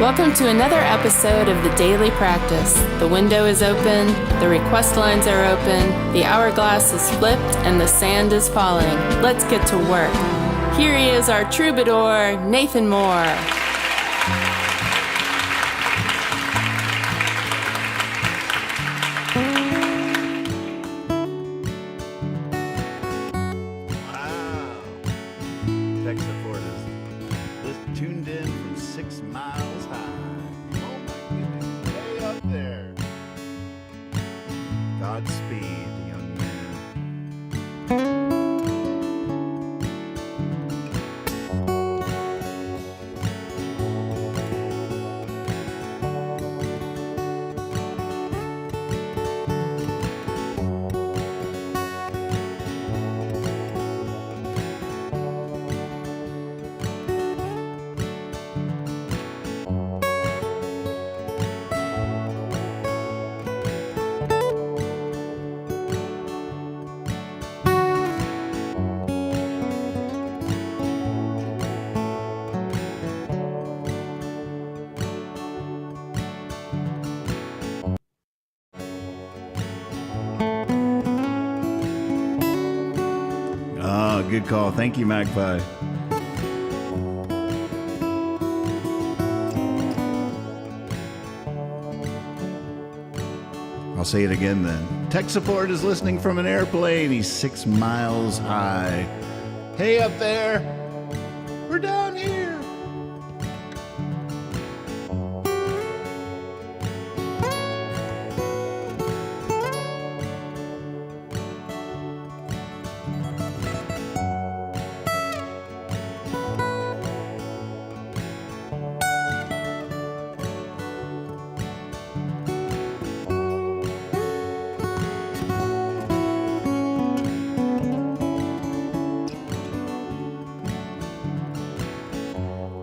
Welcome to another episode of The Daily Practice. The window is open, the request lines are open, the hourglass is flipped, and the sand is falling. Let's get to work. Here he is, our troubadour, Nathan Moore. Tuned in from 6 miles high. Oh my goodness, way up there. Godspeed, young man. Good call. Thank you, Magpie. I'll say it again then. Tech support is listening from an airplane. He's 6 miles high. Hey up there. We're down here.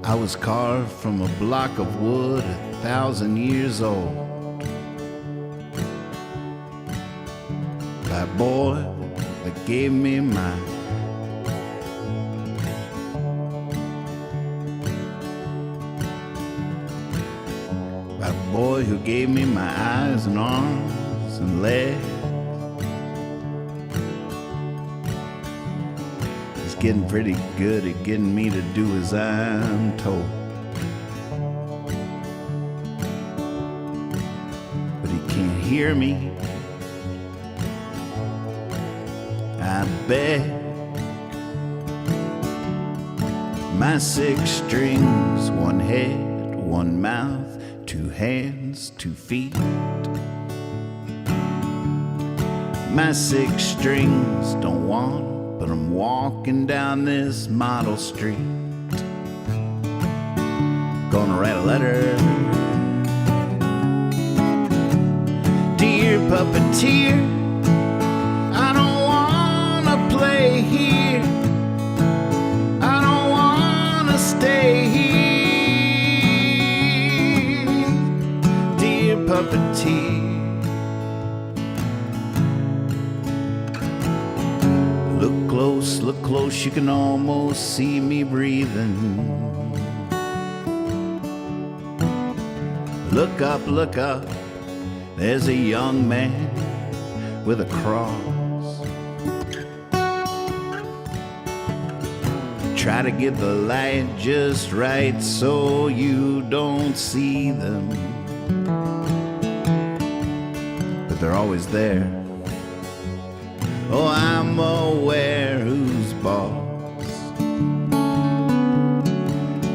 I was carved from a block of wood 1,000 years old by a boy that gave me my boy who gave me my eyes and arms and legs. He's getting pretty good at getting me to do as I'm told. But he can't hear me, I bet. My 6 strings, 1 head, 1 mouth, 2 hands, 2 feet. My 6 strings don't want, but I'm walking down this model street. Gonna write a letter. Dear Puppeteer, I don't wanna play here. I don't wanna stay here. Puppeteer, look close, you can almost see me breathing. Look up, there's a young man with a cross. Try to get the light just right so you don't see them. They're always there. Oh, I'm aware who's boss.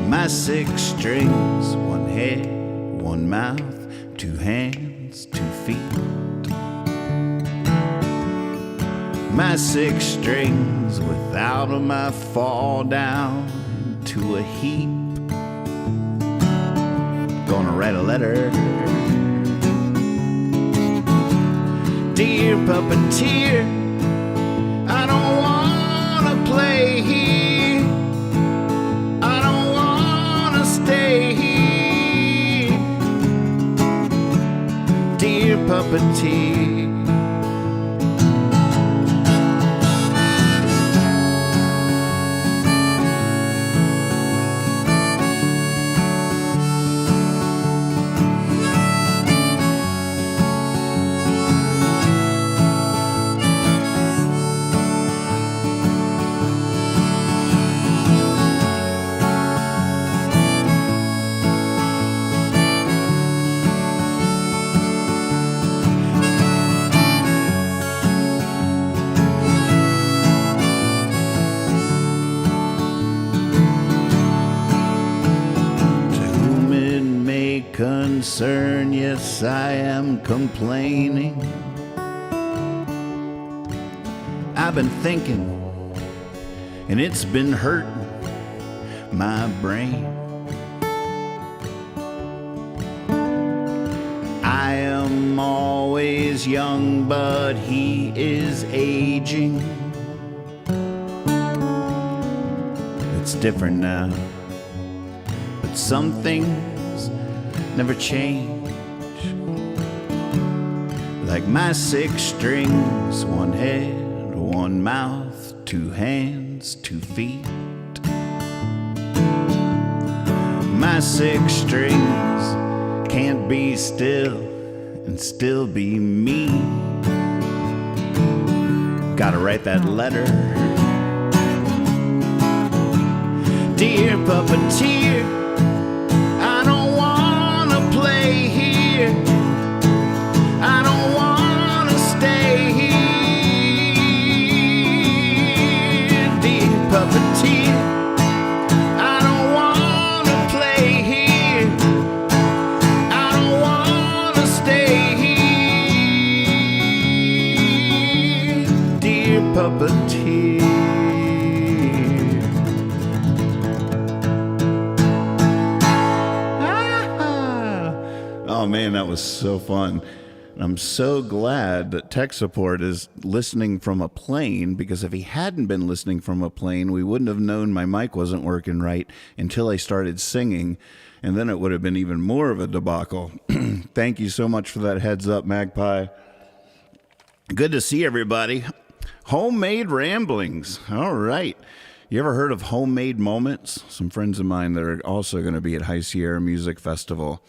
My 6 strings, 1 head, 1 mouth, 2 hands, 2 feet. My 6 strings, without them I fall down to a heap. Gonna write a letter. Dear Puppeteer, I don't wanna play here. I don't wanna stay here. Dear Puppeteer. concern, yes, I am complaining. I've been thinking, and it's been hurting my brain. I am always young, but he is aging. It's different now, but some things never change. Like my 6 strings, 1 head, 1 mouth, 2 hands, 2 feet. My 6 strings can't be still and still be me. Gotta write that letter. Dear puppeteer, I don't wanna play here. I don't wanna stay here. Dear puppeteer, I don't wanna play here. I don't wanna stay here. Dear puppeteer. Oh man, that was so fun. And I'm so glad that tech support is listening from a plane, because if he hadn't been listening from a plane, we wouldn't have known my mic wasn't working right until I started singing, and then it would have been even more of a debacle. Thank you so much for that heads up, Magpie. Good to see everybody. Homemade ramblings. All right. You ever heard of Homemade Moments? Some friends of mine that are also going to be at High Sierra Music Festival.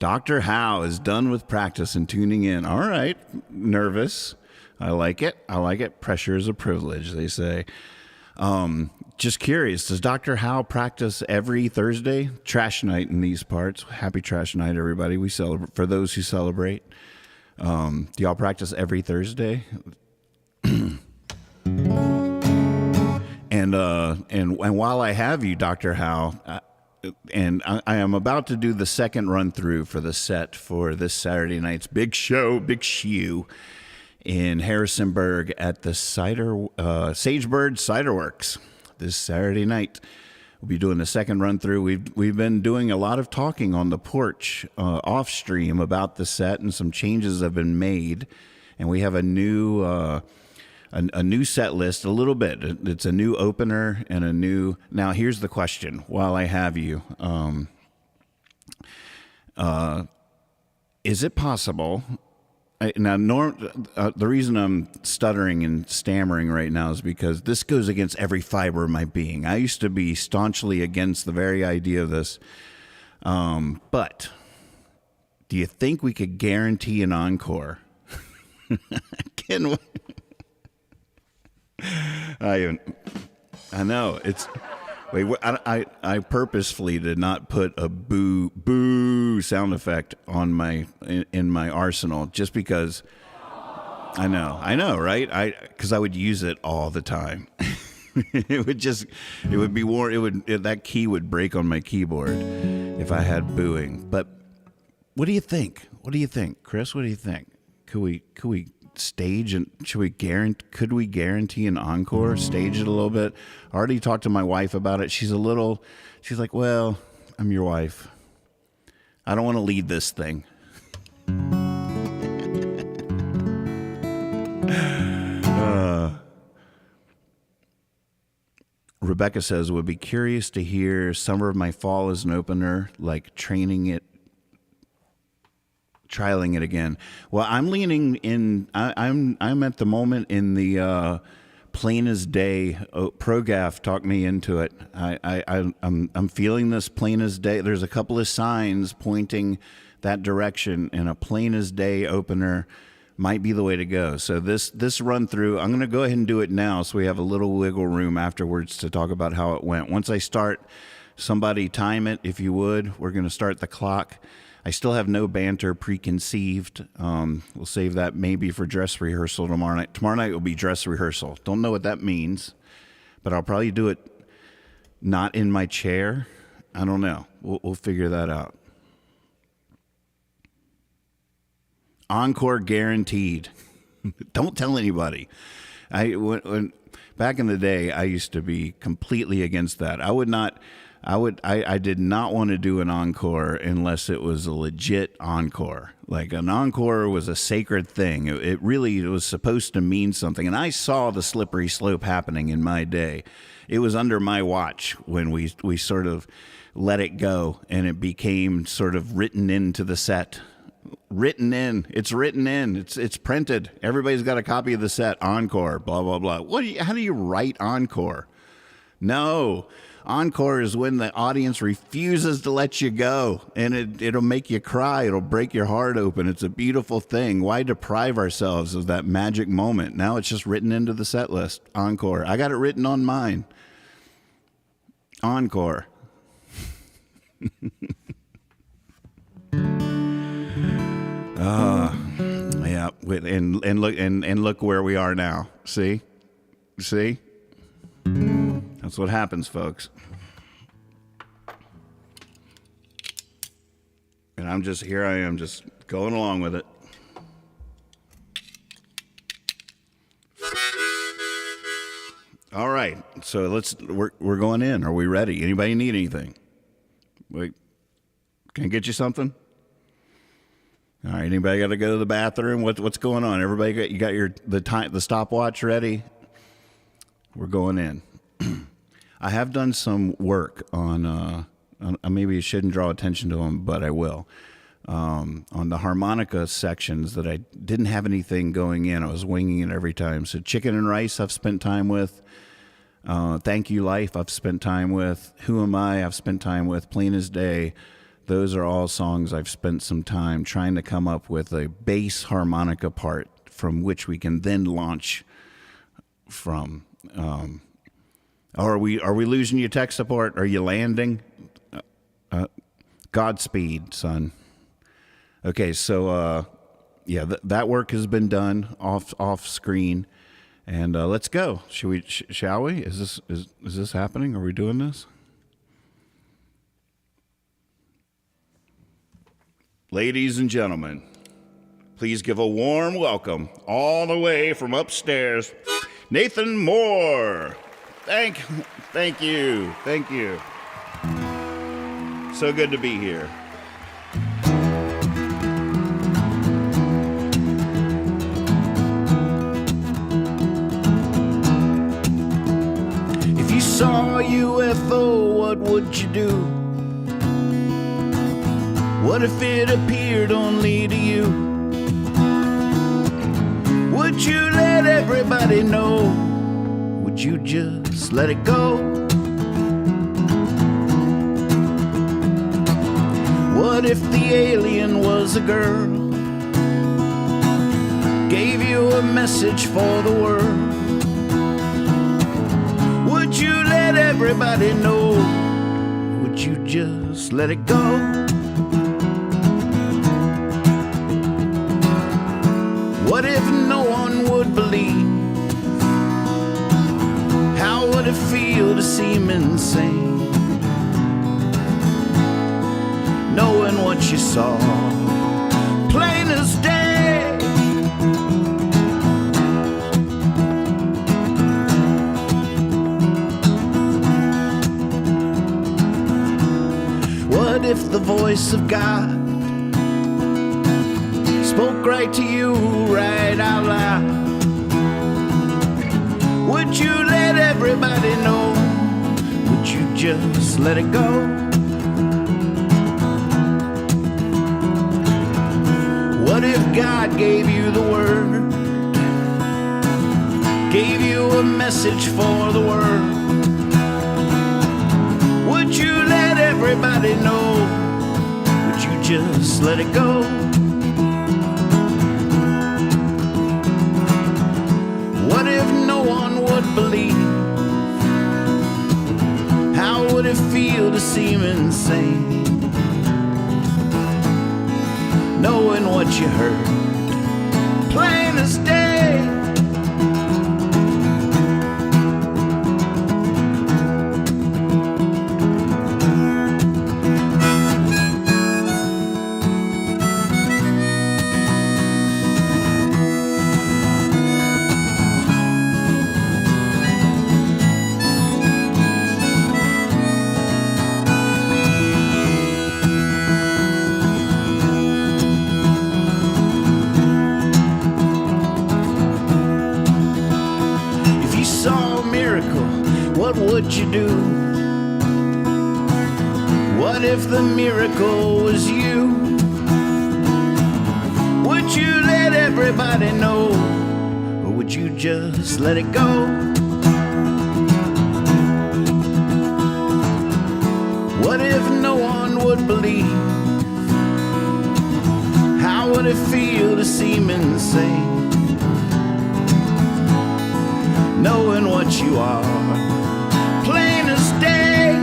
Dr. Howe is done with practice and tuning in. All right. Nervous. I like it. I like it. Pressure is a privilege, they say. Just curious, does Dr. Howe practice every Thursday? Trash night in these parts. Happy trash night, everybody. We celebrate for those who celebrate. Do y'all practice every Thursday? And while I have you, Dr. Howe, and I am about to do the second run through for the set for this Saturday night's big show in Harrisonburg at the Sagebird Cider Works this Saturday night. We'll be doing the second run through. We've been doing a lot of talking on the porch off stream about the set, and some changes have been made, and we have a new set list a little bit. It's a new opener and a new... Now, here's the question while I have you. Is it possible... the reason I'm stuttering and stammering right now is because this goes against every fiber of my being. I used to be staunchly against the very idea of this. But do you think we could guarantee an encore? Can we? I know it's. Wait, I purposefully did not put a boo sound effect on in my arsenal just because. I know, right? Because I would use it all the time. That key would break on my keyboard if I had booing. But what do you think? Chris? What do you think? Could we stage and could we guarantee an encore? Stage it a little bit. I already talked to my wife about it. She's like, well, I'm your wife. I don't want to lead this thing. Rebecca says, would be curious to hear Summer of My Fall as an opener, like trialing it again. Well, I'm leaning in. I'm at the moment in the Plain as Day. ProGaf talked me into it. I'm feeling this Plain as Day. There's a couple of signs pointing that direction, and a Plain as Day opener might be the way to go. So this run through, I'm going to go ahead and do it now, so we have a little wiggle room afterwards to talk about how it went. Once I start, somebody time it if you would. We're going to start the clock. I still have no banter preconceived. We'll save that maybe for dress rehearsal tomorrow night. Tomorrow night will be dress rehearsal. Don't know what that means, but I'll probably do it not in my chair. I don't know. We'll figure that out. Encore guaranteed. Don't tell anybody. When back in the day, I used to be completely against that. I did not want to do an encore unless it was a legit encore. Like an encore was a sacred thing. It really was supposed to mean something. And I saw the slippery slope happening in my day. It was under my watch when we sort of let it go, and it became sort of written into the set. Written in. It's written in. It's printed. Everybody's got a copy of the set. Encore. Blah blah blah. How do you write encore? No. Encore is when the audience refuses to let you go, and it'll make you cry. It'll break your heart open. It's a beautiful thing. Why deprive ourselves of that magic moment? Now it's just written into the set list. Encore. I got it written on mine. Encore. Yeah. And look where we are now. See? That's what happens, folks. And I am just going along with it. All right. So we're going in. Are we ready? Anybody need anything? Wait. Can I get you something? All right. Anybody got to go to the bathroom? What's going on? Everybody you got the stopwatch ready? We're going in. I have done some work on maybe I shouldn't draw attention to them, but I will. On the harmonica sections that I didn't have anything going in. I was winging it every time. So Chicken and Rice I've spent time with. Thank You Life I've spent time with. Who Am I I've spent time with. Plain as Day. Those are all songs I've spent some time trying to come up with a bass harmonica part from which we can then launch from. Are we losing your tech support? Are you landing? Godspeed, son. Okay, so that work has been done off screen, and let's go. Shall we? Is this happening? Are we doing this? Ladies and gentlemen, please give a warm welcome all the way from upstairs, Nathan Moore. Thank you. So good to be here. If you saw a UFO, what would you do? What if it appeared only to you? Would you let everybody know? Would you just let it go? What if the alien was a girl? Gave you a message for the world? Would you let everybody know? Would you just let it go? What if no one would believe? How would it feel to seem insane, knowing what you saw, plain as day? What if the voice of God spoke right to you, right out loud? Would you let everybody know? Would you just let it go? What if God gave you the word? Gave you a message for the world? Would you let everybody know? Would you just let it go? What if no one would believe? How would it feel to seem insane, knowing what you heard, plain as day? saw a miracle, what would you do? What if the miracle was you? Would you let everybody know, or would you just let it go? What if no one would believe? How would it feel to seem insane, knowing what you are, plain as day,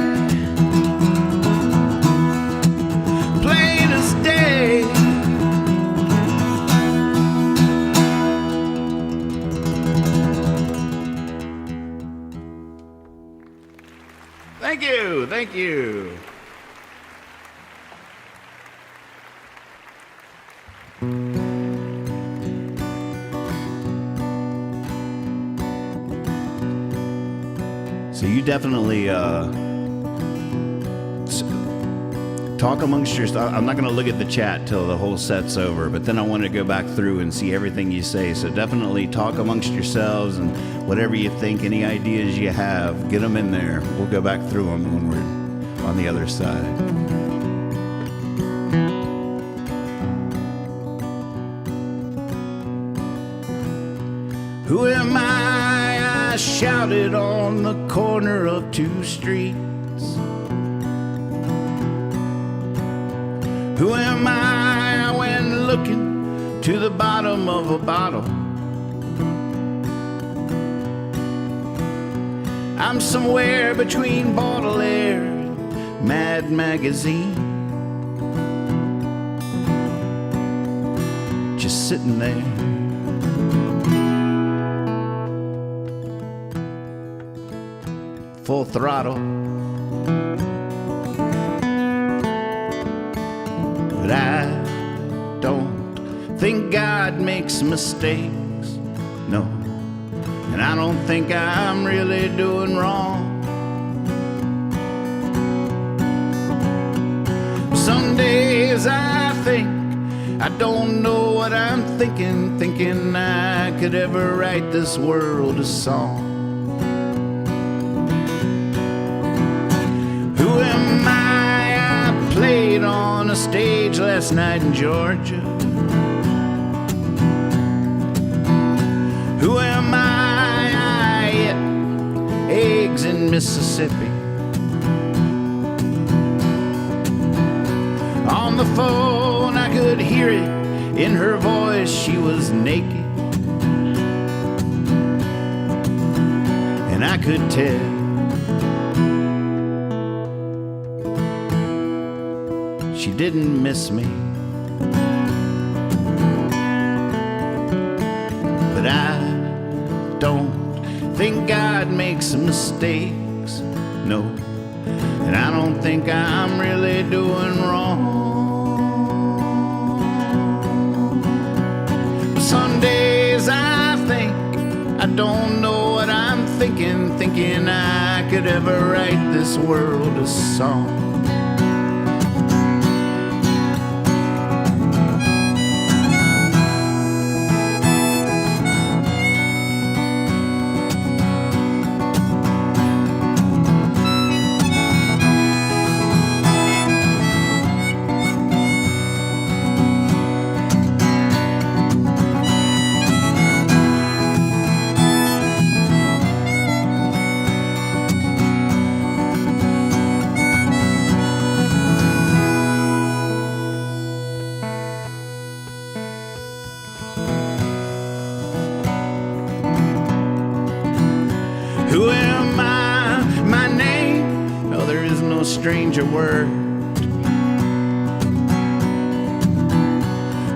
plain as day? Thank you, thank you. So you definitely talk amongst yourselves. I'm not going to look at the chat till the whole set's over, but then I want to go back through and see everything you say. So definitely talk amongst yourselves, and whatever you think, any ideas you have, get them in there. We'll go back through them when we're on the other side. Who am I shouted on the corner of two streets? Who am I when looking to the bottom of a bottle? I'm somewhere between Baudelaire and Mad Magazine, just sitting there. Full throttle, but I don't think God makes mistakes, no, and I don't think I'm really doing wrong. Some days I think I don't know what I'm thinking I could ever write this world a song. Who am I? I played on a stage last night in Georgia. Who am I? I ate eggs in Mississippi. On the phone I could hear it in her voice, she was naked, and I could tell she didn't miss me. But I don't think God makes mistakes, no, and I don't think I'm really doing wrong. Some days I think I don't know what I'm thinking I could ever write this world a song. Who am I? My name? No, there is no stranger word.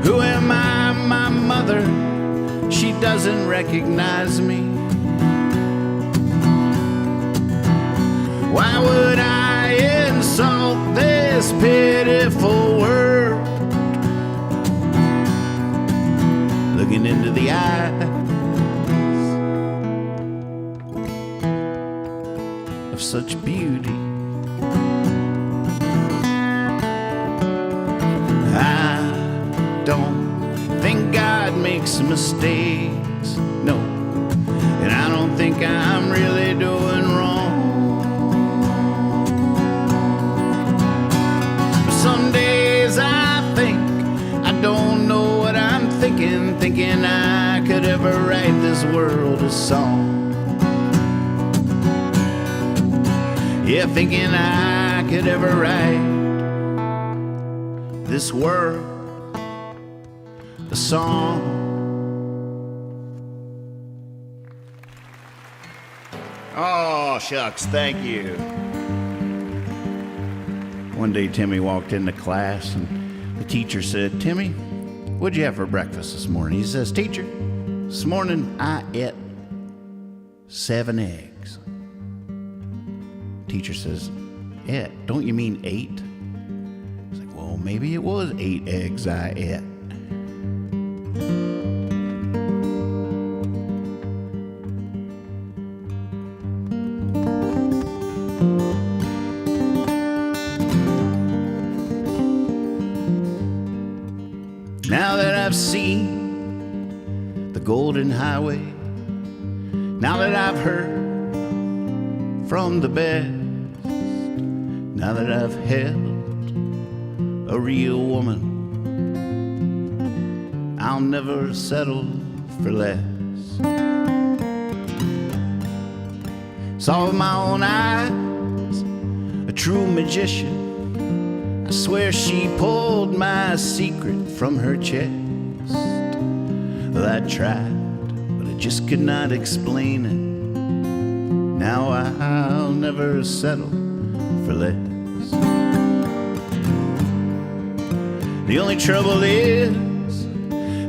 Who am I? My mother, she doesn't recognize me. Why would I insult this pitiful world? Looking into the eyes of such beauty, I don't think God makes mistakes, no, and I don't think I this world a song. Yeah, thinking I could ever write this world a song. Oh, shucks, thank you. One day Timmy walked into class and the teacher said, "Timmy, what'd you have for breakfast this morning?" He says, "Teacher, this morning I ate 7 eggs." Teacher says, "Ate? Don't you mean 8?" He's like, "Well, maybe it was 8 eggs I ate." Now that I've seen the golden highway, now that I've heard from the best, now that I've held a real woman, I'll never settle for less. Saw with my own eyes a true magician. I swear she pulled my secret from her chest. Well, I tried, but I just could not explain it. Now I'll never settle for less. The only trouble is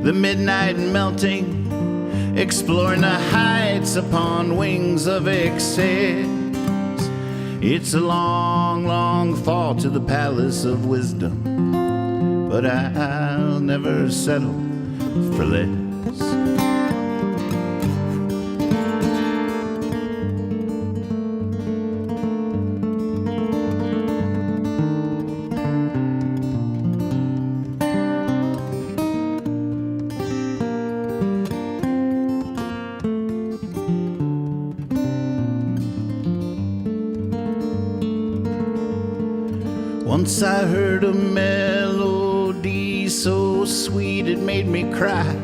the midnight melting, exploring the heights upon wings of excess. It's a long, long fall to the palace of wisdom, but I'll never settle for less. Once I heard a melody so sweet it made me cry.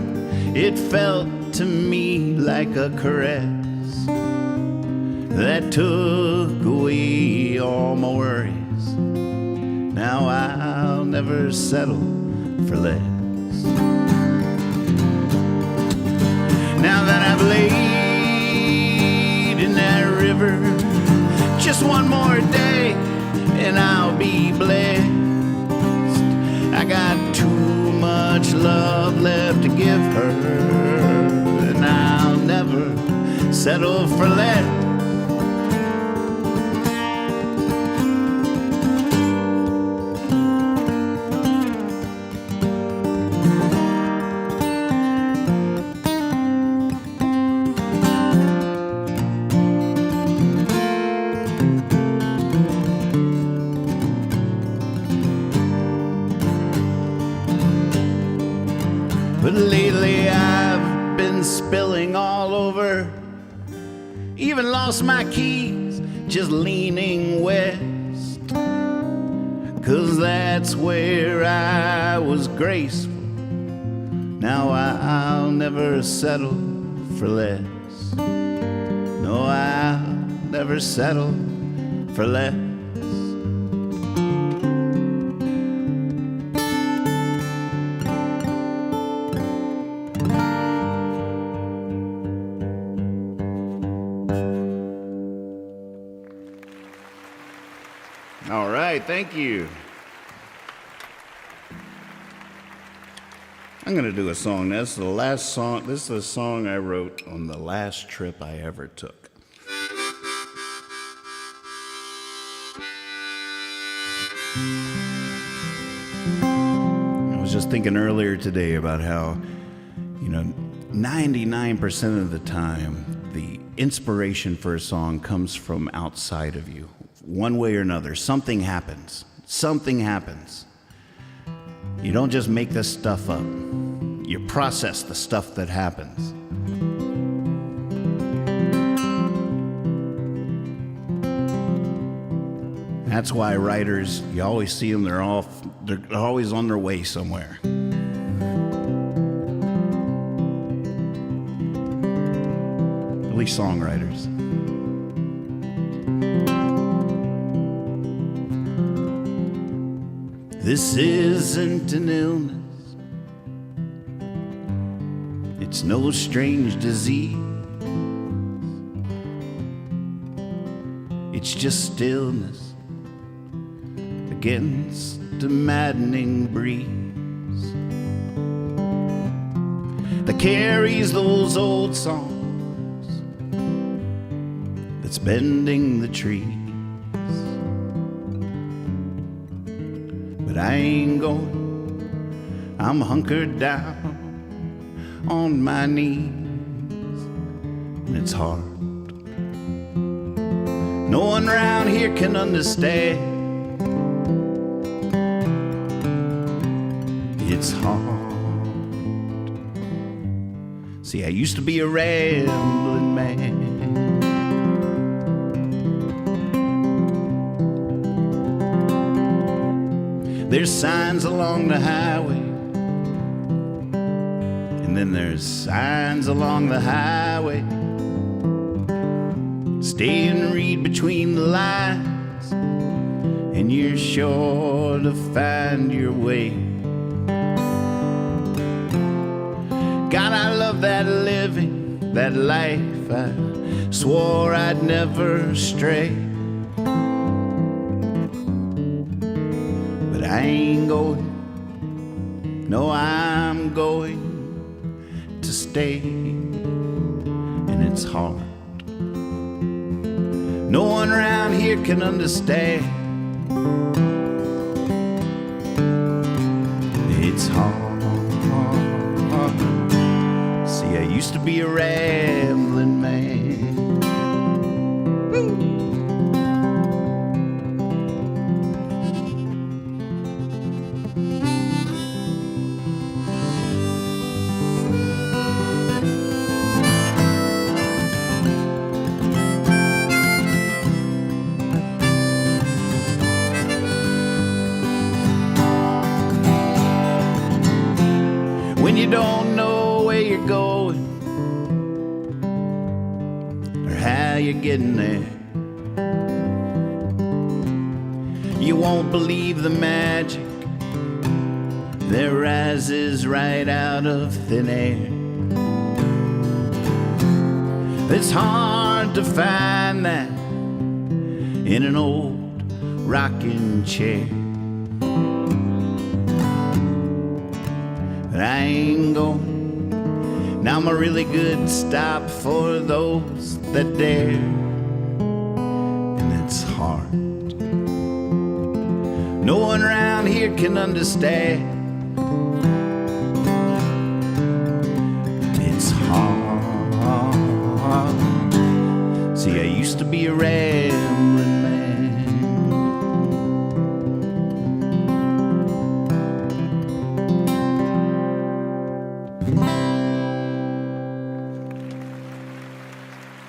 It felt to me like a caress that took away all my worries. Now I'll never settle for less. Now that I've laid in that river just one more day and I'll be blessed. I got too much love left to give her, and I'll never settle for less. But lately I've been spilling all over, even lost my keys just leaning west, 'cause that's where I was graceful. Now I'll never settle for less. No, I'll never settle for less. All right, thank you. I'm going to do a song. This is the last song. This is a song I wrote on the last trip I ever took. I was just thinking earlier today about how, 99% of the time, the inspiration for a song comes from outside of you. One way or another, something happens. Something happens. You don't just make this stuff up. You process the stuff that happens. That's why writers, you always see them, they're always on their way somewhere. we songwriters. This isn't an illness, it's no strange disease. It's just stillness against a maddening breeze that carries those old songs, that's bending the trees. But I ain't going, I'm hunkered down on my knees, and it's hard. No one around here can understand. It's hard. See, I used to be a rambling man. There's signs along the highway, and then there's signs along the highway. Stay and read between the lines, and you're sure to find your way. God, I love that living, that life. I swore I'd never stray. But I ain't going, no, I'm going to stay. And it's hard. No one around here can understand. It's hard. See, I used to be a rambling man. When you don't know where you're going or how you're getting there, you won't believe the magic that rises right out of thin air. It's hard to find that in an old rocking chair. But I ain't going. Now I'm a really good stop for those that dare. And it's hard. No one around here can understand. It's hard. See, I used to be a rambling man.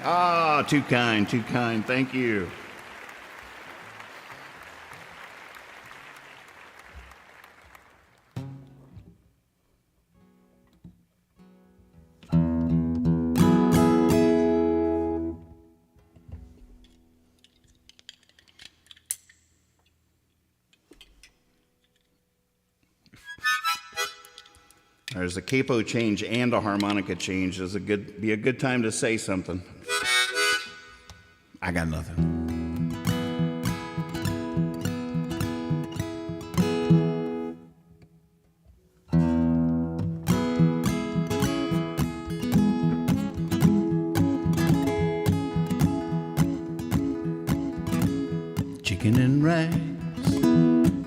Ah, too kind, too kind. Thank you. There's a capo change and a harmonica change. Be a good time to say something. I got nothing.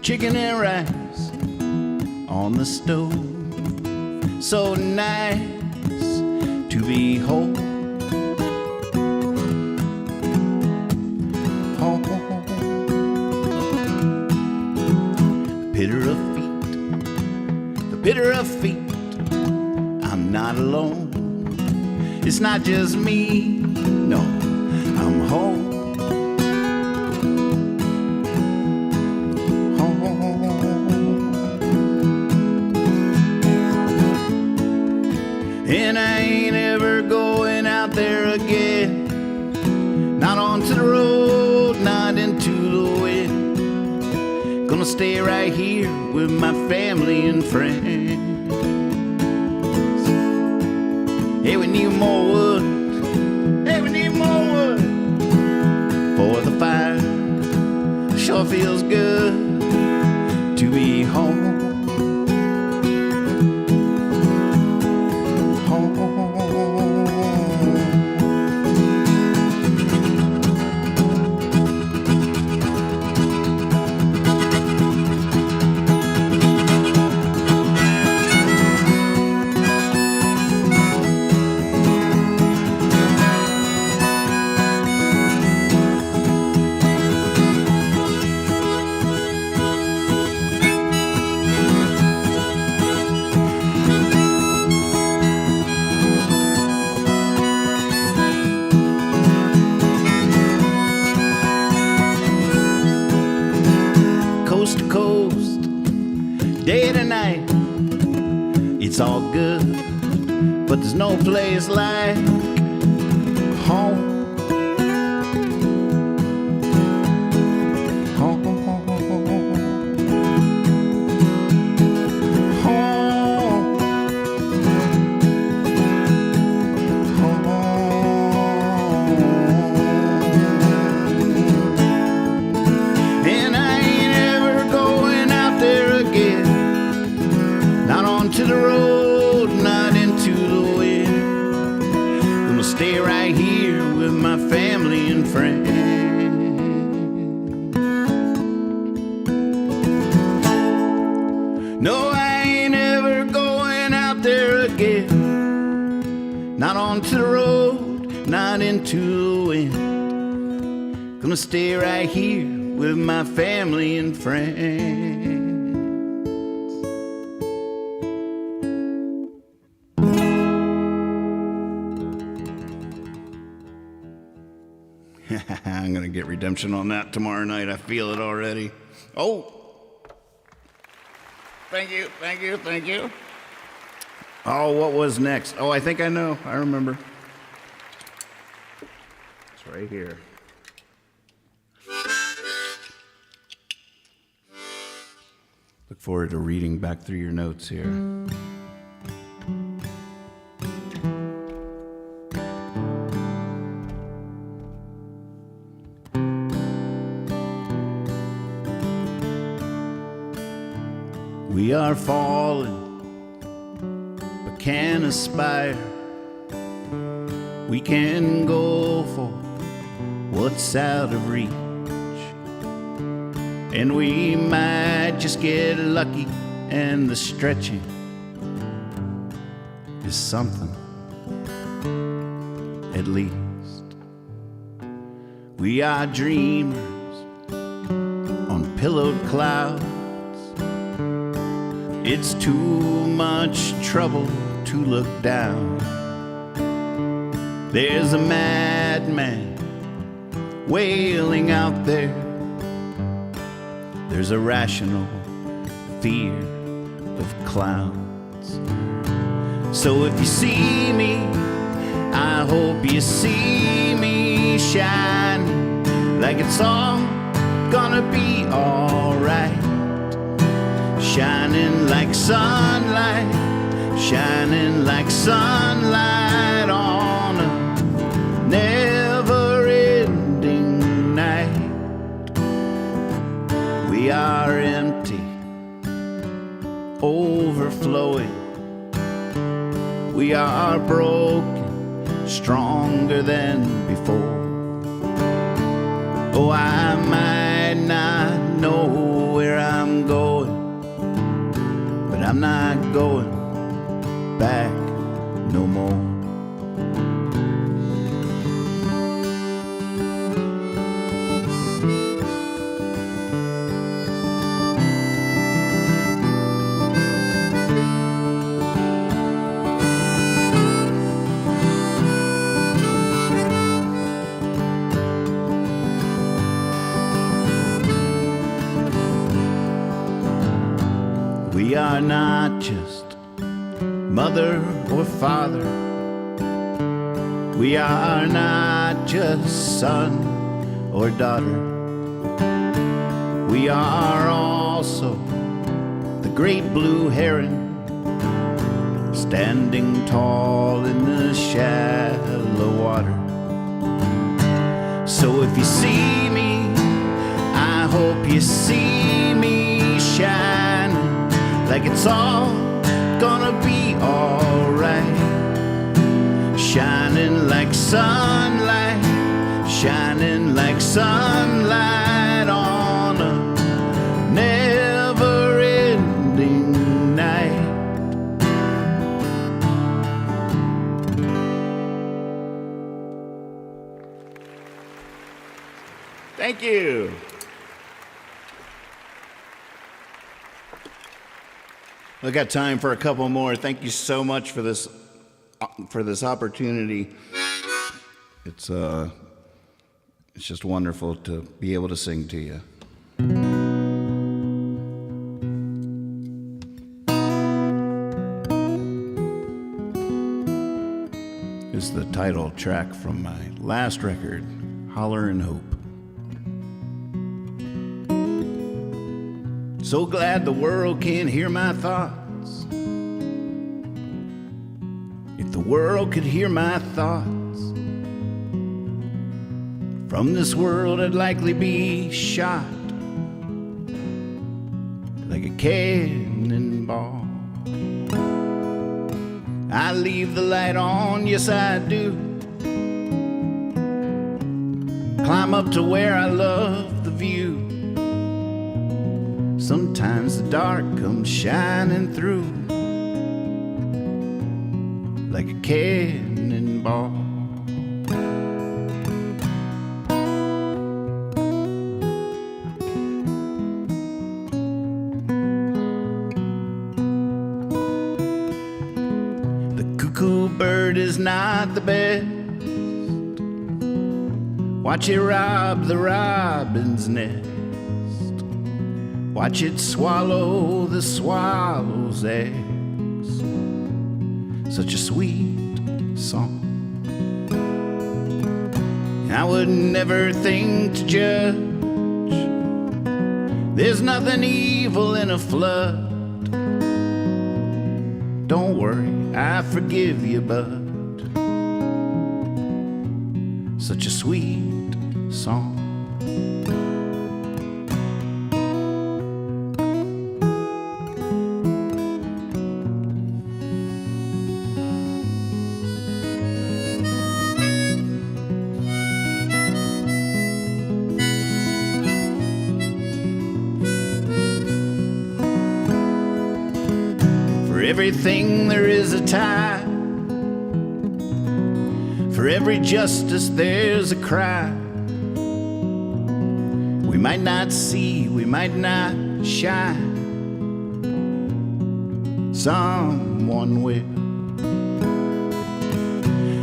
Chicken and rice on the stove. So nice to behold. The pitter of feet, I'm not alone. It's not just me, no, I'm home. And I ain't ever going out there again. Gonna stay right here with my family and friends. Hey, we need more wood. Hey, we need more wood for the fire. Sure feels good to be home. Coast to coast, day to night, it's all good, but there's no place like home. Home. And I ain't ever going out there again, not onto the road, not into the wind. Gonna stay right here with my family and friends. No, I ain't ever going out there again, not onto the road, not into the wind. Gonna stay right here with my family and friends. I'm gonna get redemption on that tomorrow night. I feel it already. Oh, thank you, thank you, thank you. Oh, what was next? Oh, I think I know. I remember. It's right here. Look forward to reading back through your notes here. We are fallen, but can aspire. We can go for what's out of reach. And we might just get lucky, and the stretching is something, at least. We are dreamers on pillowed clouds. It's too much trouble to look down. There's a madman wailing out there. There's a rational fear of clowns. So if you see me, I hope you see me shining like it's all gonna be alright. Shining like sunlight, shining like sunlight on a never-ending night. We are empty, overflowing. We are broken, stronger than before. Oh, I might not know where I'm going, but I'm not going back no more. We are not just mother or father. We are not just son or daughter. We are all also the great blue heron, standing tall in the shallow water. So if you see me, I hope you see me shining like it's all gonna be alright. Shining like sunlight, shining like sunlight on a never-ending night. Thank you. We got time for a couple more. Thank you so much for this opportunity. It's just wonderful to be able to sing to you. This is the title track from my last record, Holler and Hope. So glad the world can hear my thoughts. If the world could hear my thoughts, from this world I'd likely be shot like a cannonball. I leave the light on, yes I do. Climb up to where I love the view. Sometimes the dark comes shining through like a cannonball. The cuckoo bird is not the best. Watch it rob the robin's nest. Watch it swallow the swallow's eggs. Such a sweet song. I would never think to judge. There's nothing evil in a flood. Don't worry, I forgive you, bud. Such a sweet song. For everything there is a time. For every justice there's a cry. We might not see, we might not shine. Someone will.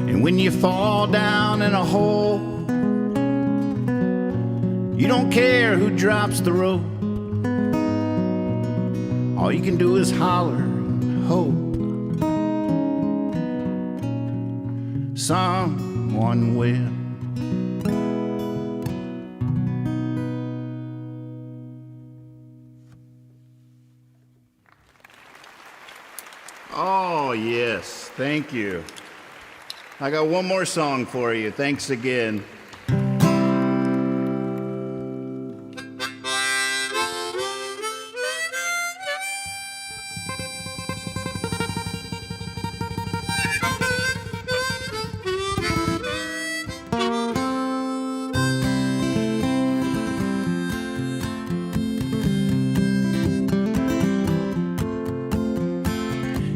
And when you fall down in a hole, you don't care who drops the rope. All you can do is holler and hope. Someone will. Oh, yes. Thank you. I got one more song for you. Thanks again.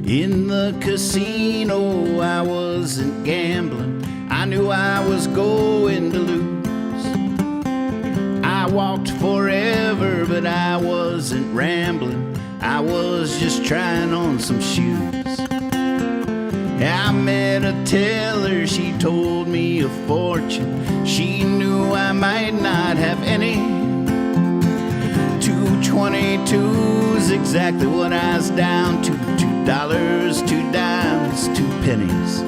In the casino, I wasn't gambling. I knew I was going to lose. I walked forever, but I wasn't rambling. I was just trying on some shoes. I met a teller, she told me a fortune. She knew I might not have any. 222's exactly what I was down to. $2, 2 dimes, 2 pennies.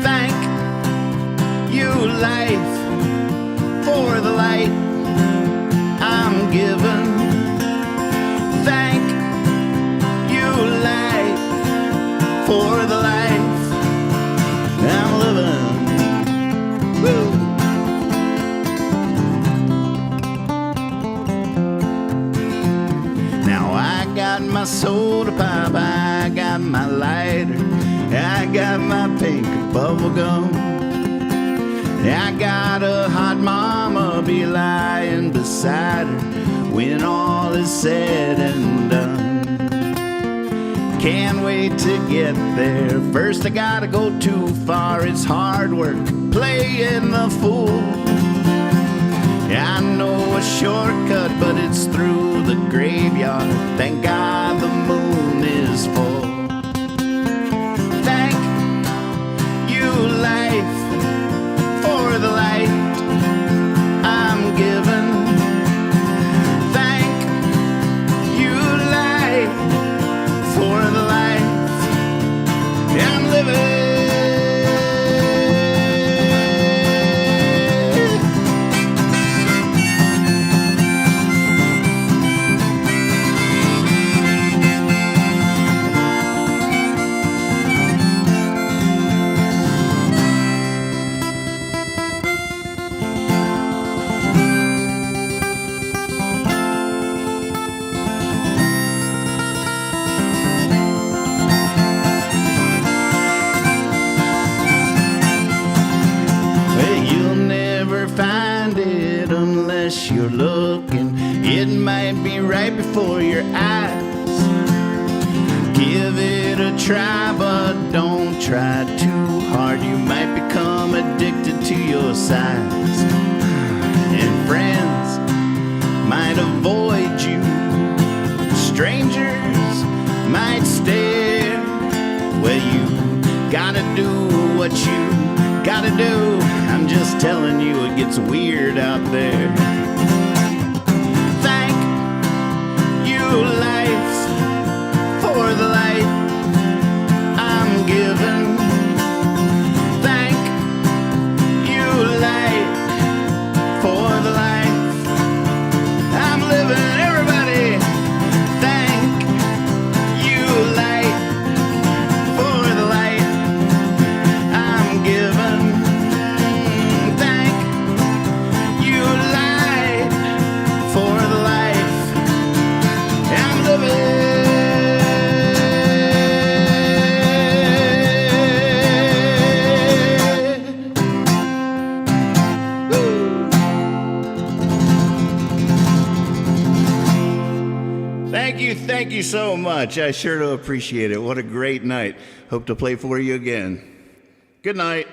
Thank you, life, for the light I'm given. my soda pop, I got my lighter, I got my pink bubble gum. I got a hot mama, be lying beside her when all is said and done. Can't wait to get there. First I gotta go too far. It's hard work playing the fool. I know a shortcut, but it's through the graveyard. Thank God the moon is full. Thank you, life, for the light I'm given. Thank you, light, for the life I'm living. Find it unless you're looking. It might be right before your eyes. Give it a try, but don't try too hard. You might become addicted to your size. And friends might avoid you. Strangers might stare. Well, you gotta do what you gotta do. I'm just telling you, it gets weird out there. Thank you, life, for the light I'm given. Thank you, light, for the life I'm living. Everybody, thank you, light, for the light I'm given. Thank you so much. I sure do appreciate it. What a great night. Hope to play for you again. Good night.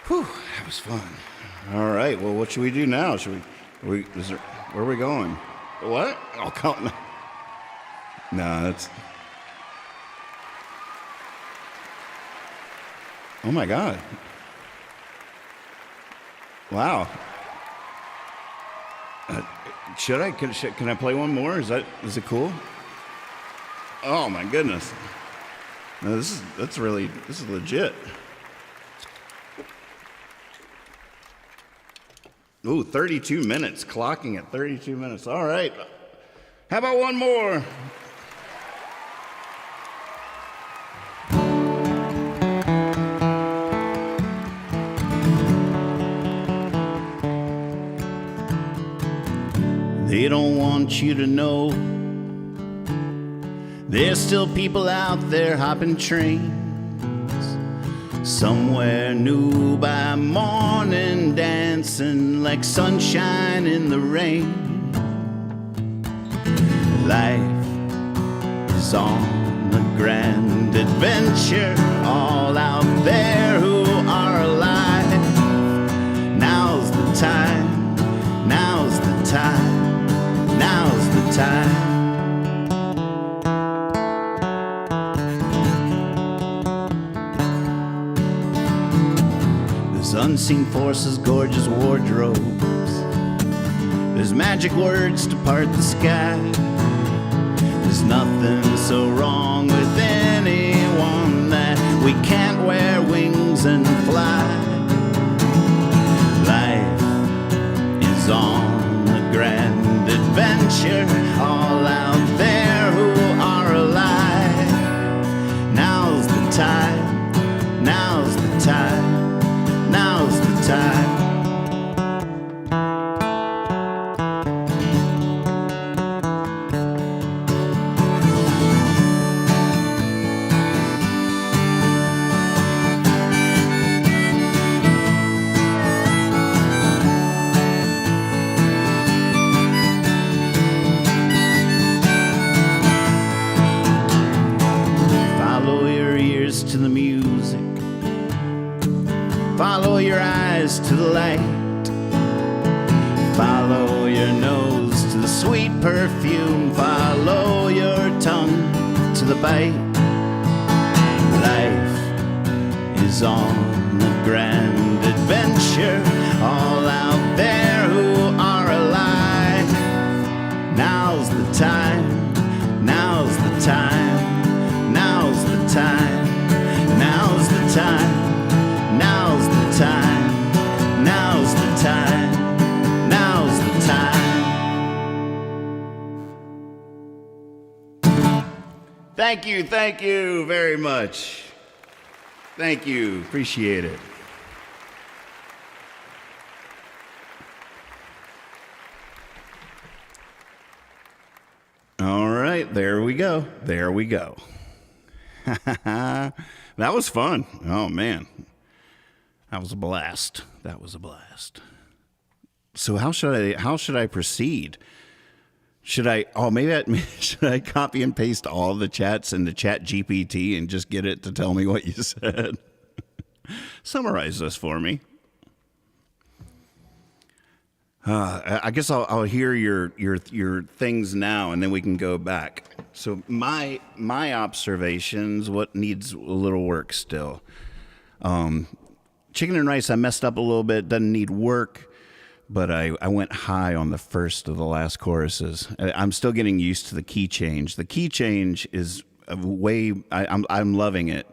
Whew, that was fun. All right, well, what should we do now? Where are we going? What? Oh, come on. No, that's... Oh my God. Wow. Can I play one more? Is it cool? Oh my goodness. No, this is legit. Ooh, 32 minutes, clocking at 32 minutes. All right. How about one more? They don't want you to know there's still people out there hopping trains somewhere new by morning, dancing like sunshine in the rain. Life is on a grand adventure, all out there who are alive. Now's the time, now's the time. Now's the time. There's unseen forces, gorgeous wardrobes. There's magic words to part the sky. There's nothing so wrong with anyone that we can't wear wings and fly. Life is on a grand adventure, all out there who are alive. Now's the time, now's the time, now's the your eyes to the light. Follow your nose to the sweet perfume. Follow your tongue to the bite. Life is on a grand adventure, all out there who are alive. Now's the time, now's the time, now's the time, now's the time, now's the time, now's the time, now's the time. Thank you very much. Thank you, appreciate it. All right, there we go. That was fun. Oh man, that was a blast. So how should I proceed? Should I copy and paste all the chats into Chat GPT and just get it to tell me what you said? Summarize this for me. I guess I'll hear your things now, and then we can go back. So my observations, what needs a little work still. Chicken and rice, I messed up a little bit. Doesn't need work, but I went high on the first of the last choruses. I'm still getting used to the key change. The key change is I'm loving it.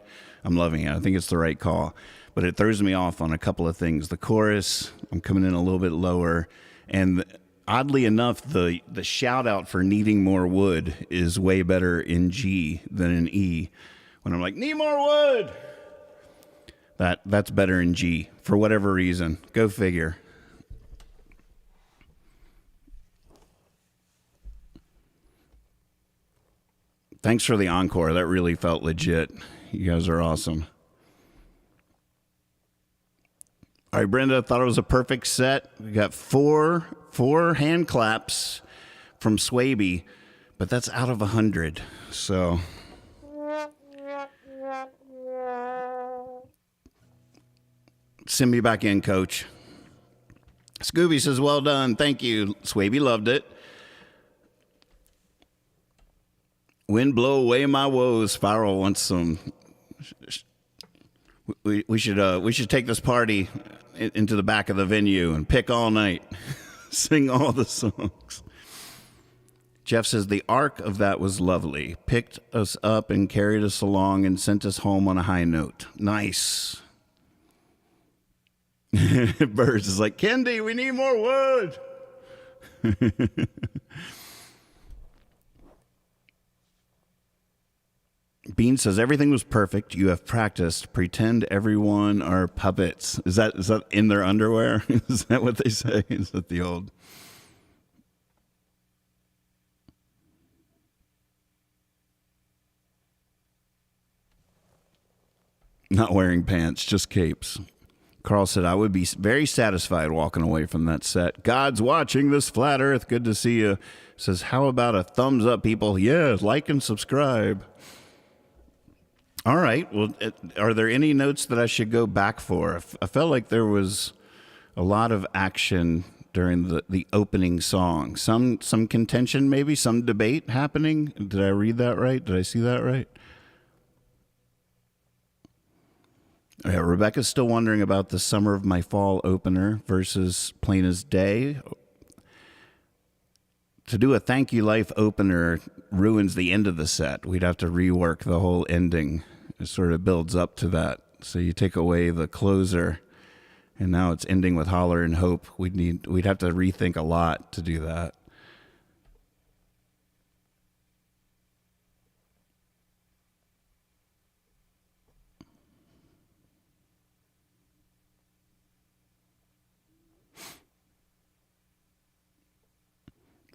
I think it's the right call, but it throws me off on a couple of things. The chorus, I'm coming in a little bit lower, and oddly enough, the shout out for needing more wood is way better in G than in E. When I'm like, need more wood, that's better in G for whatever reason. Go figure. Thanks for the encore. That really felt legit. You guys are awesome. All right, Brenda, thought it was a perfect set. We got four hand claps from Swaby, but that's out of 100. So send me back in, coach. Scooby says, well done. Thank you. Swaby loved it. Wind blow away my woes. Spiral wants some. We should take this party into the back of the venue and pick all night, sing all the songs. Jeff says the arc of that was lovely. Picked us up and carried us along and sent us home on a high note. Nice. Birds is like, Kendi, we need more wood. Bean says everything was perfect. You have practiced. Pretend everyone are puppets. Is that in their underwear? Is that what they say? Is that the old? Not wearing pants, just capes. Carl said, I would be very satisfied walking away from that set. God's watching this flat earth. Good to see you. Says, how about a thumbs up, people? Yeah, like and subscribe. All right. Well, are there any notes that I should go back for? I felt like there was a lot of action during the opening song. Some contention, maybe some debate happening. Did I read that right? Did I see that right? Yeah, Rebecca's still wondering about the Summer of My Fall opener versus Plain as Day. To do a Thank You Life opener ruins the end of the set. We'd have to rework the whole ending. It sort of builds up to that. So you take away the closer, and now it's ending with Holler and Hope. We'd have to rethink a lot to do that.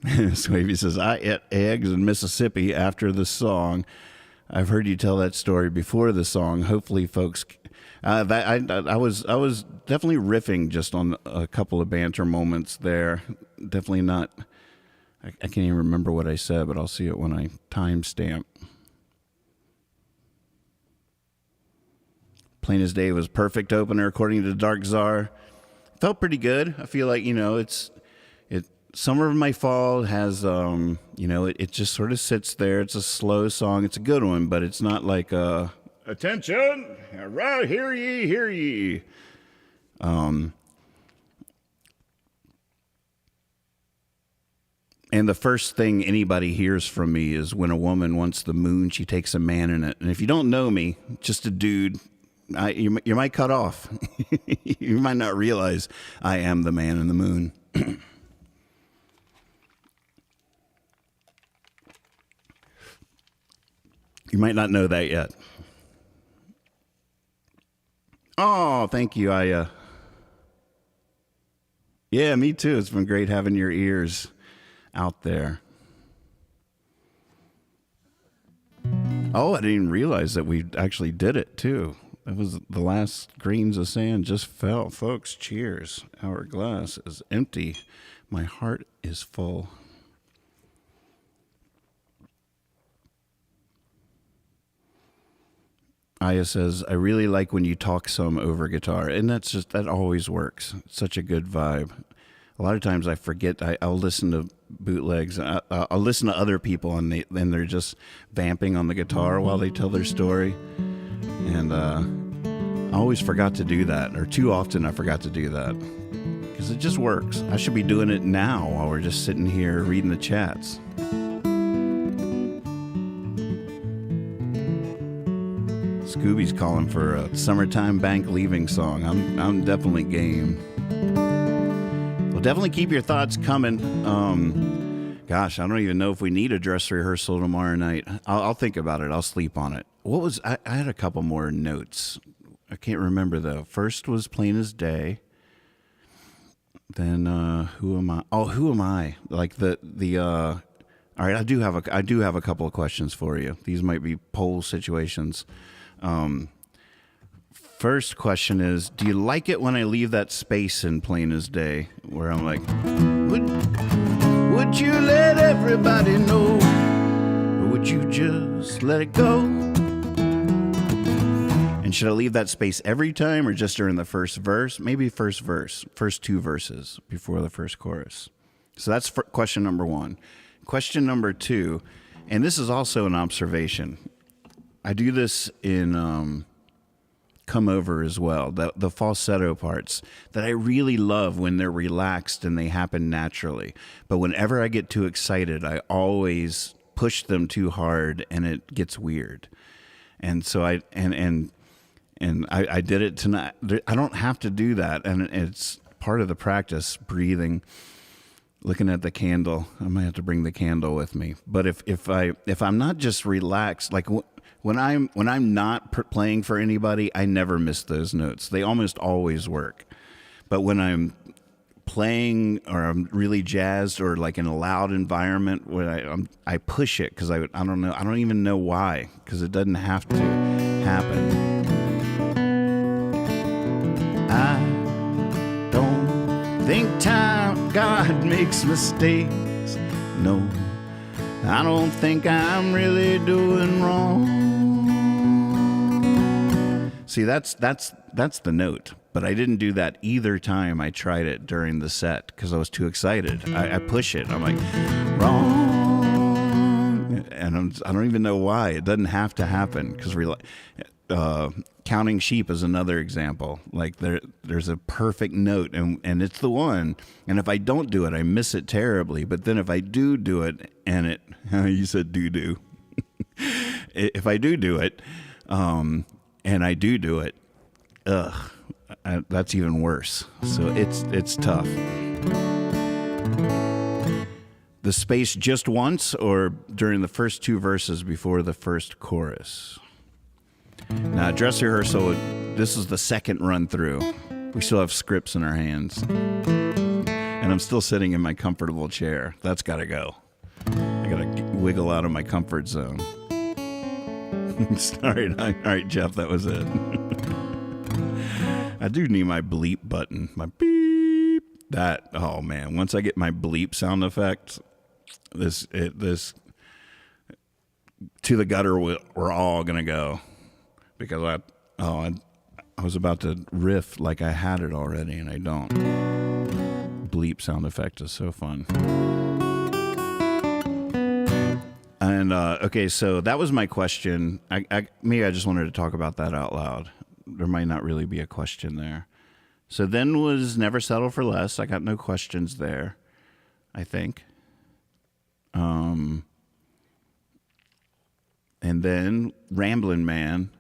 Swavey says, I ate eggs in Mississippi after the song. I've heard you tell that story before the song. Hopefully, folks, I was definitely riffing just on a couple of banter moments there. Definitely not. I can't even remember what I said, but I'll see it when I timestamp. Plain as Day was perfect opener according to Dark Czar. Felt pretty good. I feel like, Summer of My Fall has, it just sort of sits there. It's a slow song. It's a good one, but it's not like, attention, right, hear ye, hear ye. And the first thing anybody hears from me is when a woman wants the moon, she takes a man in it. And if you don't know me, just a dude, you might cut off. You might not realize I am the man in the moon. You might not know that yet. Oh, thank you. Yeah, me too. It's been great having your ears out there. Oh, I didn't even realize that we actually did it too. That was the last grains of sand just fell. Folks, cheers. Our glass is empty. My heart is full. Aya says, I really like when you talk some over guitar. And that always works. It's such a good vibe. A lot of times I forget, I'll listen to bootlegs. I'll listen to other people and they're just vamping on the guitar while they tell their story. And I always forgot to do that, or too often I forgot to do that. Because it just works. I should be doing it now while we're just sitting here reading the chats. Scooby's calling for a Summertime Bank Leaving song. I'm definitely game. Well, definitely keep your thoughts coming. Gosh, I don't even know if we need a dress rehearsal tomorrow night. I'll think about it. I'll sleep on it. I had a couple more notes. I can't remember though. First was Plain as Day. Then who am I? Oh, who am I? Like the all right, I do have a couple of questions for you. These might be poll situations. First question is, do you like it when I leave that space in Plain as Day where I'm like, would you let everybody know, or would you just let it go? And should I leave that space every time or just during the first verse? Maybe first two verses before the first chorus. So that's question number one. Question number two, and this is also an observation. I do this in Come Over as well, the falsetto parts that I really love when they're relaxed and they happen naturally. But whenever I get too excited, I always push them too hard and it gets weird. And so I did it tonight. I don't have to do that, and it's part of the practice, breathing, looking at the candle. I might have to bring the candle with me. But if I'm not just relaxed, like when I'm not playing for anybody, I never miss those notes. They almost always work. But when I'm playing or I'm really jazzed or like in a loud environment, when I push it because I don't know. I don't even know why, because it doesn't have to happen. I don't think God makes mistakes. No, I don't think I'm really doing wrong. See, that's the note, but I didn't do that either time I tried it during the set because I was too excited. I push it. I'm like, wrong, and I don't even know why. It doesn't have to happen because Counting Sheep is another example. Like there's a perfect note and it's the one. And if I don't do it, I miss it terribly. But then if I do it and it, you said do. If I do it, and I do it, that's even worse. So it's tough. The space just once or during the first two verses before the first chorus? Now, dress rehearsal, this is the second run through. We still have scripts in our hands. And I'm still sitting in my comfortable chair. That's got to go. I got to wiggle out of my comfort zone. Sorry. All right, Jeff, that was it. I do need my bleep button. My beep. Oh man, once I get my bleep sound effect, this to the gutter we're all going to go. Because I was about to riff like I had it already, and I don't. Bleep sound effect is so fun. And, okay, so that was my question. Maybe I just wanted to talk about that out loud. There might not really be a question there. So then was Never Settle for Less. I got no questions there, I think. And then Ramblin Man.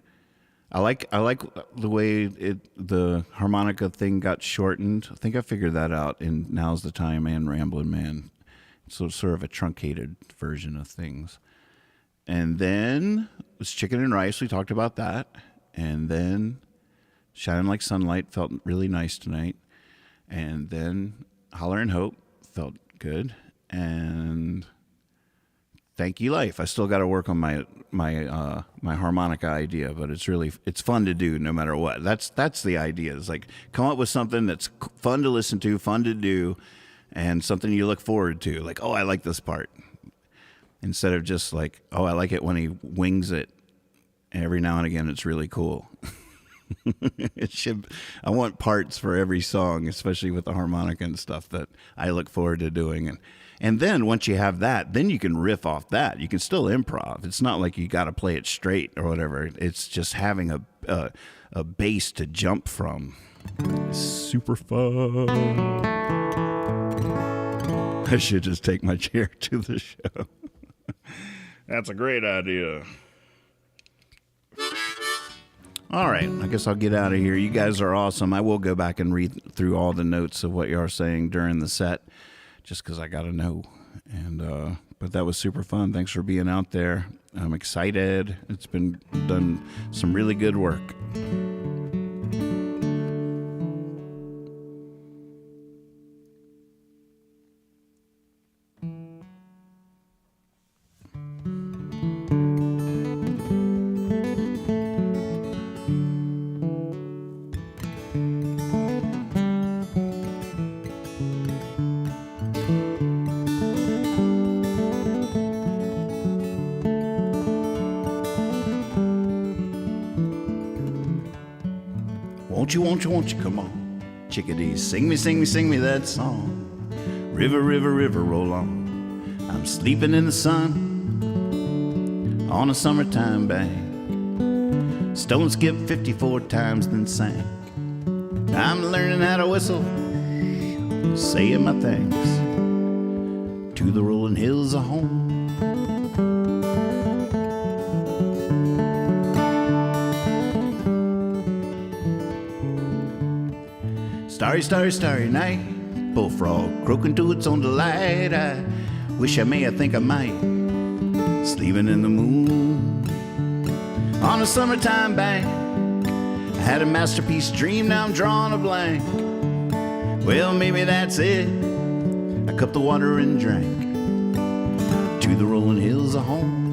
I like the way the harmonica thing got shortened. I think I figured that out in Now's the Time and Ramblin' Man. So sort of a truncated version of things. And then it was Chicken and Rice. We talked about that. And then Shining Like Sunlight felt really nice tonight. And then Holler and Hope felt good. And Thank You Life. I still got to work on my harmonica idea, but it's fun to do no matter what. That's the idea. It's like come up with something that's fun to listen to, fun to do, and something you look forward to. Like, oh, I like this part. Instead of just like, oh, I like it when he wings it. Every now and again, it's really cool. I want parts for every song, especially with the harmonica and stuff that I look forward to doing. And then once you have that, then you can riff off that. You can still improv. It's not like you got to play it straight or whatever. It's just having a base to jump from. It's super fun. I should just take my chair to the show. That's a great idea. All right, I guess I'll get out of here. You guys are awesome. I will go back and read through all the notes of what you are saying during the set, just because I got to know. And but that was super fun. Thanks for being out there. I'm excited. It's been done some really good work. Won't you, come on. Chickadees, sing me that song. River, river, river, roll on. I'm sleeping in the sun on a summertime bank. Stone skipped 54 times, then sank. I'm learning how to whistle, saying my thanks to the rolling hills of home. Starry, starry, starry night, bullfrog croaking to its own delight. I wish I may, I think I might, sleeping in the moon on a summertime bank. I had a masterpiece dream, now I'm drawing a blank. Well, maybe that's it. I cupped the water and drank to the rolling hills of home.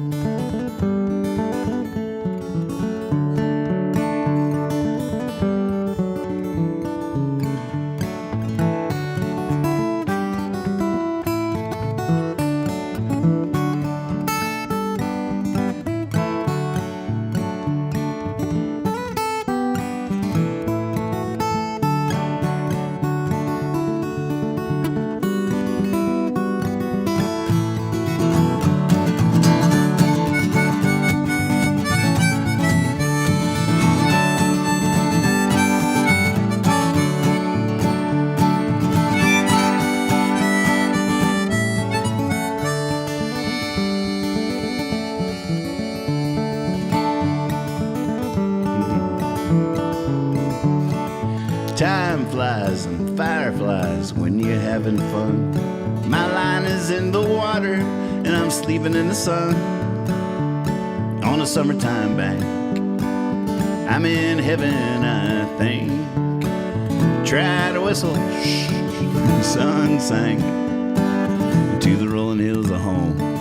Time flies and fireflies when you're having fun. My line is in the water and I'm sleeping in the sun on a summertime bank. I'm in heaven, I think. Try to whistle, shh, the sun sank to the rolling hills of home.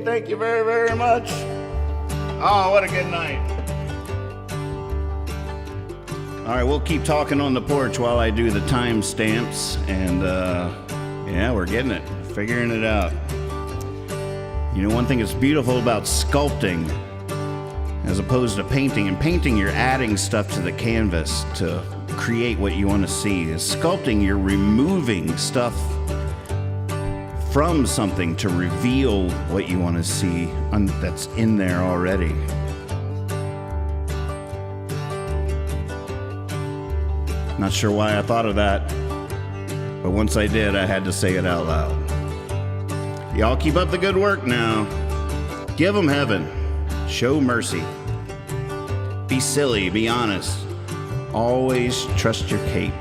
Thank you very, very much. Oh, what a good night. All right, we'll keep talking on the porch while I do the timestamps, and yeah, we're getting it, figuring it out. You know, one thing that's beautiful about sculpting, as opposed to painting, in painting you're adding stuff to the canvas to create what you want to see. In sculpting, you're removing stuff from something to reveal what you want to see that's in there already. Not sure why I thought of that, but once I did, I had to say it out loud. Y'all keep up the good work now. Give them heaven. Show mercy. Be silly, be honest. Always trust your cape.